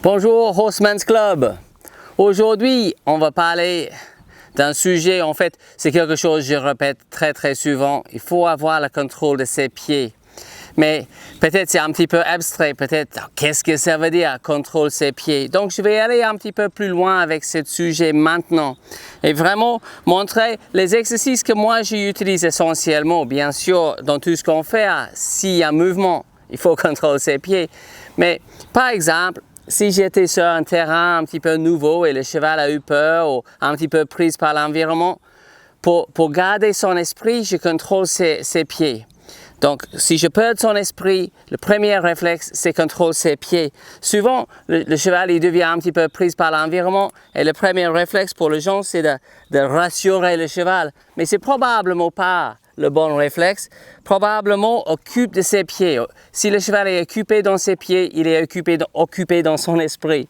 Bonjour Horseman's Club. Aujourd'hui, on va parler d'un sujet, en fait, c'est quelque chose que je répète très souvent. Il faut avoir le contrôle de ses pieds. Mais peut-être c'est un petit peu abstrait, peut-être qu'est-ce que ça veut dire, contrôle ses pieds. Donc je vais aller un petit peu plus loin avec ce sujet maintenant et vraiment montrer les exercices que moi j'utilise essentiellement. Bien sûr, dans tout ce qu'on fait, s'il y a un mouvement, il faut contrôler ses pieds. Mais par exemple, si j'étais sur un terrain un petit peu nouveau et le cheval a eu peur ou un petit peu prise par l'environnement, pour garder son esprit, je contrôle ses pieds. Donc, si je perds son esprit, le premier réflexe, c'est contrôler ses pieds. Souvent, le cheval, il devient un petit peu pris par l'environnement et le premier réflexe pour les gens, c'est de rassurer le cheval. Mais c'est probablement pas le bon réflexe. Probablement, occupe de ses pieds. Si le cheval est occupé dans ses pieds, il est occupé dans son esprit.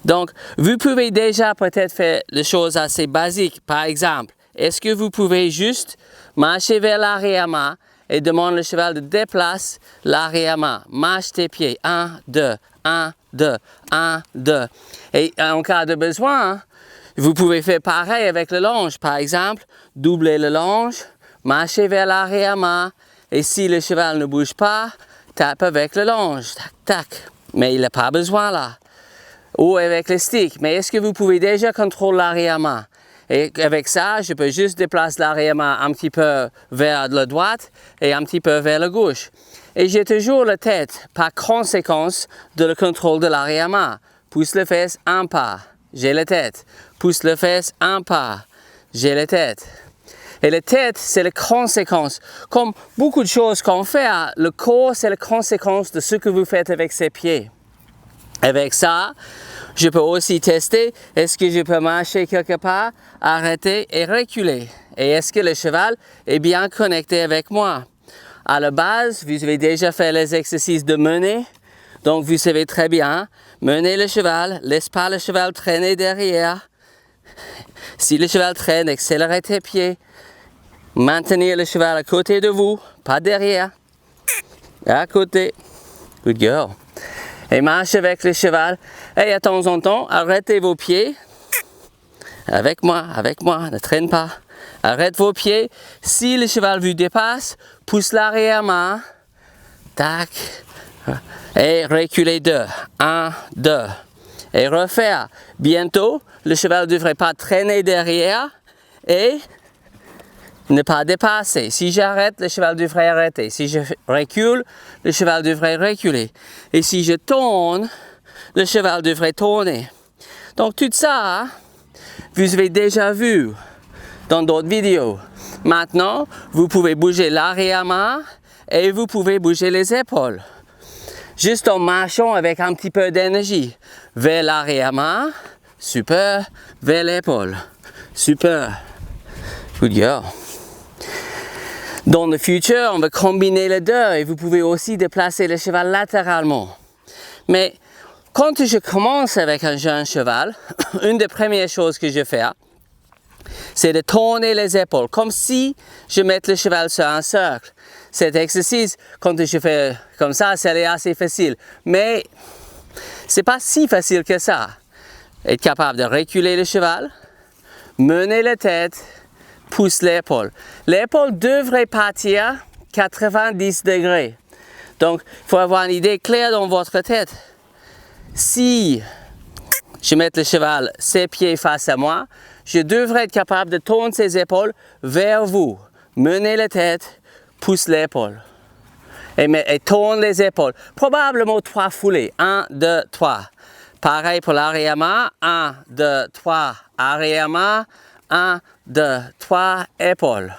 Donc, vous pouvez déjà peut-être faire les choses assez basiques. Par exemple, est-ce que vous pouvez juste marcher vers l'arrière-main et demande le cheval de déplacer l'arrière-main. Marche tes pieds. 1, 2, 1, 2, 1, 2. Et en cas de besoin, vous pouvez faire pareil avec le longe. Par exemple, doubler le longe, marcher vers l'arrière-main. Et si le cheval ne bouge pas, tape avec le longe. Tac, tac. Mais il n'a pas besoin là. Ou avec le stick. Mais est-ce que vous pouvez déjà contrôler l'arrière-main? Et avec ça, je peux juste déplacer l'arrière-main un petit peu vers la droite et un petit peu vers la gauche. Et j'ai toujours la tête par conséquence de le contrôle de l'arrière-main. Pousse les fesses, un pas, j'ai la tête. Pousse les fesses, un pas, j'ai la tête. Et la tête, c'est la conséquence. Comme beaucoup de choses qu'on fait, le corps, c'est la conséquence de ce que vous faites avec ses pieds. Avec ça, je peux aussi tester, est-ce que je peux marcher quelque part, arrêter et reculer? Et est-ce que le cheval est bien connecté avec moi? À la base, vous avez déjà fait les exercices de mener, donc vous savez très bien, mener le cheval, laisse pas le cheval traîner derrière. Si le cheval traîne, accélérez tes pieds, maintenir le cheval à côté de vous, pas derrière, à côté. Good girl. Et marche avec le cheval. Et de temps en temps, arrêtez vos pieds. Avec moi, ne traîne pas. Arrête vos pieds. Si le cheval vous dépasse, pousse l'arrière-main. Tac. Et reculez 2. 1, 2. Et refaire. Bientôt, le cheval ne devrait pas traîner derrière. Et ne pas dépasser. Si j'arrête, le cheval devrait arrêter. Si je recule, le cheval devrait reculer. Et si je tourne, le cheval devrait tourner. Donc tout ça, vous avez déjà vu dans d'autres vidéos. Maintenant, vous pouvez bouger l'arrière-main et vous pouvez bouger les épaules. Juste en marchant avec un petit peu d'énergie. Vers l'arrière-main, super, vers l'épaule, super. Good girl. Dans le futur, on va combiner les deux et vous pouvez aussi déplacer le cheval latéralement. Mais quand je commence avec un jeune cheval, une des premières choses que je fais, c'est de tourner les épaules, comme si je mettais le cheval sur un cercle. Cet exercice, quand je fais comme ça, c'est assez facile. Mais c'est pas si facile que ça. Être capable de reculer le cheval, mener la tête, pousse l'épaule. L'épaule devrait partir 90 degrés. Donc, il faut avoir une idée claire dans votre tête. Si je mets le cheval, ses pieds face à moi, je devrais être capable de tourner ses épaules vers vous. Mener la tête, pousse l'épaule. Et tourne les épaules. Probablement 3 foulées. 1, 2, 3. Pareil pour l'arrière-main. 1, 2, 3. Arrière-main. 1, 2, 3, épaules.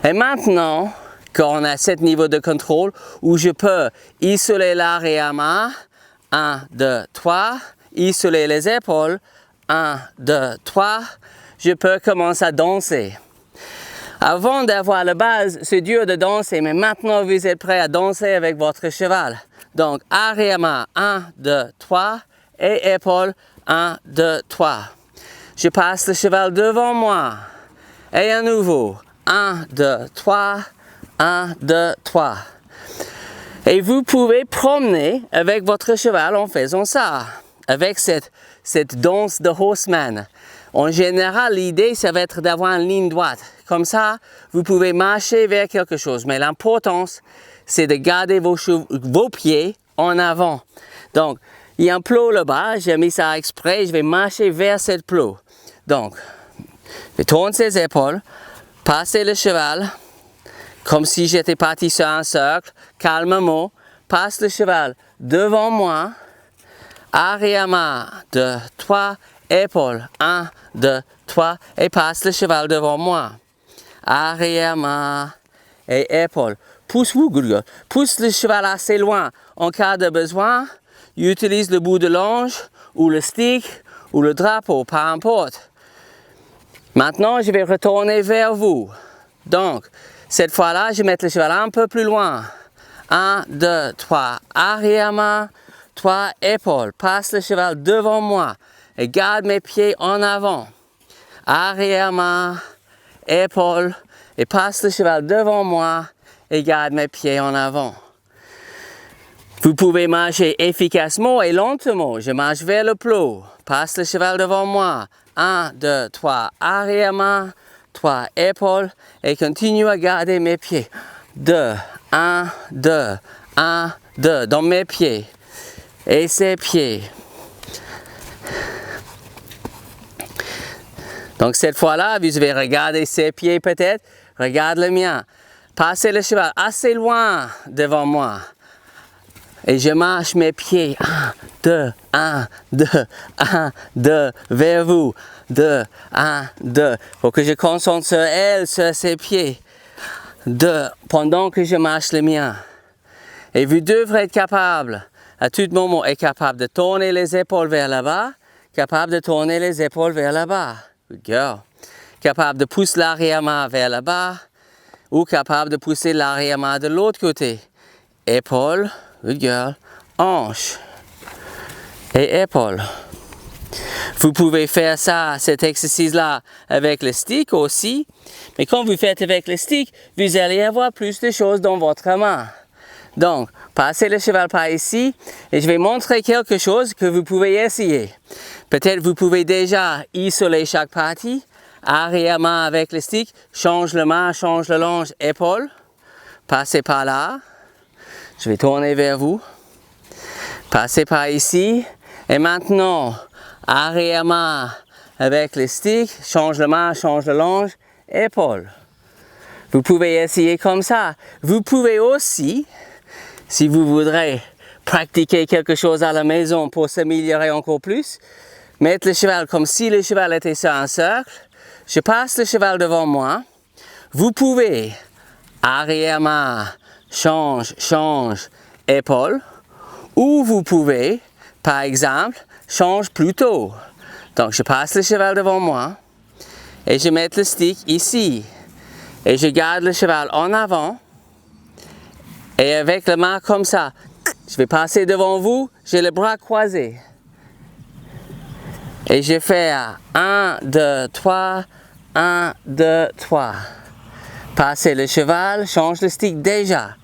Et maintenant qu'on a ce niveau de contrôle où je peux isoler l'arrière-main, 1, 2, 3, isoler les épaules, 1, 2, 3, je peux commencer à danser. Avant d'avoir la base, c'est dur de danser, mais maintenant vous êtes prêt à danser avec votre cheval. Donc arrière-main, 1, 2, 3, et épaules, 1, 2, 3. Je passe le cheval devant moi. Et à nouveau, 1, 2, 3, 1, 2, 3. Et vous pouvez promener avec votre cheval en faisant ça, avec cette danse de horseman. En général, l'idée, ça va être d'avoir une ligne droite. Comme ça, vous pouvez marcher vers quelque chose. Mais l'importance, c'est de garder vos pieds en avant. Donc, il y a un plot là-bas, j'ai mis ça exprès, je vais marcher vers cette plot. Donc, je tourne ses épaules, passer le cheval, comme si j'étais parti sur un cercle, calmement, passe le cheval devant moi, arrière-main, 2, 3, épaules, 1, 2, 3, et passe le cheval devant moi. Arrière-main et épaules. Pousse le cheval assez loin. En cas de besoin, utilise le bout de l'ange, ou le stick, ou le drapeau, peu importe. Maintenant, je vais retourner vers vous. Donc, cette fois-là, je vais mettre le cheval un peu plus loin. 1, 2, 3, arrière-main, 3, épaules. Passe le cheval devant moi et garde mes pieds en avant. Arrière-main, épaules, et passe le cheval devant moi et garde mes pieds en avant. Vous pouvez marcher efficacement et lentement. Je marche vers le plot. Passe le cheval devant moi. 1, 2, 3, arrière-main, 3, épaules, et continue à garder mes pieds. 2, 1, 2, 1, 2, dans mes pieds. Et ses pieds. Donc cette fois-là, vous devez regarder ses pieds peut-être. Regarde le mien. Passez le cheval assez loin devant moi. Et je marche mes pieds. 1, 2, 1, 2, 1, 2, vers vous. 2, 1, 2. Pour que je concentre sur elle, sur ses pieds. 2, pendant que je marche le mien. Et vous devrez être capable, à tout moment, être capable de tourner les épaules vers là-bas, capable de tourner les épaules vers là-bas. Good girl. Capable de pousser l'arrière-main vers là-bas, ou capable de pousser l'arrière-main de l'autre côté. Épaules, good girl, hanche et épaules. Vous pouvez faire ça, cet exercice-là, avec le stick aussi. Mais quand vous faites avec le stick, vous allez avoir plus de choses dans votre main. Donc, passez le cheval par ici et je vais montrer quelque chose que vous pouvez essayer. Peut-être vous pouvez déjà isoler chaque partie. Arrière-main avec le stick, change le main, change le longe, épaule. Passez par là. Je vais tourner vers vous. Passez par ici. Et maintenant, arrière-main avec le stick, change le main, change le longe, épaule. Vous pouvez essayer comme ça. Vous pouvez aussi, si vous voudrez pratiquer quelque chose à la maison pour s'améliorer encore plus, mettre le cheval comme si le cheval était sur un cercle. Je passe le cheval devant moi. Vous pouvez, arrière-main, change, épaule. Ou vous pouvez, par exemple, change plus tôt. Donc je passe le cheval devant moi et je mets le stick ici. Et je garde le cheval en avant. Et avec la main comme ça, je vais passer devant vous, j'ai les bras croisés. Et je fais 1, 2, 3, 1, 2, 3. Passez le cheval, change le stick déjà.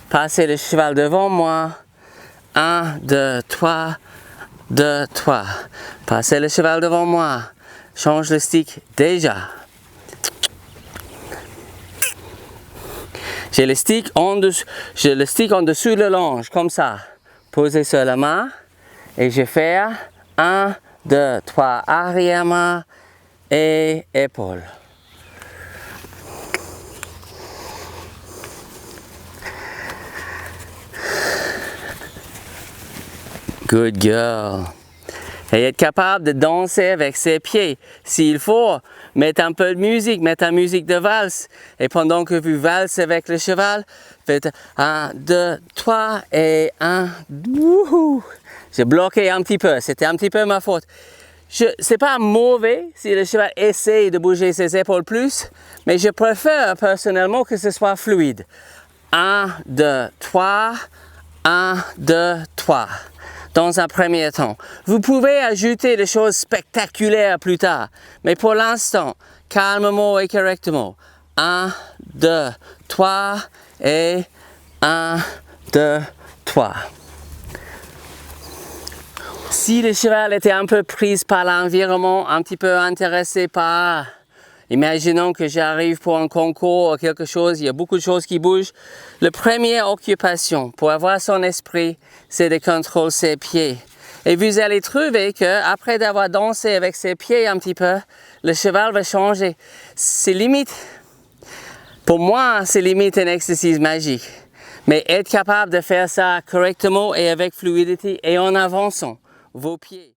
Passez le cheval devant moi. 1, 2, 3, 2, 3. Passez le cheval devant moi. Change le stick déjà. J'ai le stick en dessous le longe, comme ça. Posé sur la main. Et je fais 1, 2, 3, arrière-main et épaule. Good girl. Et être capable de danser avec ses pieds. S'il faut, mettre un peu de musique, mettre une musique de valse. Et pendant que vous valsez avec le cheval, faites 1, 2, 3 et 1. Wouhou! J'ai bloqué un petit peu, c'était un petit peu ma faute. C'est pas mauvais si le cheval essaye de bouger ses épaules plus, mais je préfère personnellement que ce soit fluide. 1, 2, 3, 1, 2, 3. Dans un premier temps. Vous pouvez ajouter des choses spectaculaires plus tard, mais pour l'instant, calmement et correctement. 1, 2, 3 et 1, 2, 3. Si le cheval était un peu pris par l'environnement, un petit peu intéressé par... Imaginons que j'arrive pour un concours ou quelque chose, il y a beaucoup de choses qui bougent. La première occupation pour avoir son esprit, c'est de contrôler ses pieds. Et vous allez trouver qu'après d'avoir dansé avec ses pieds un petit peu, le cheval va changer. C'est limite, pour moi, c'est limite un exercice magique. Mais être capable de faire ça correctement et avec fluidité et en avançant vos pieds.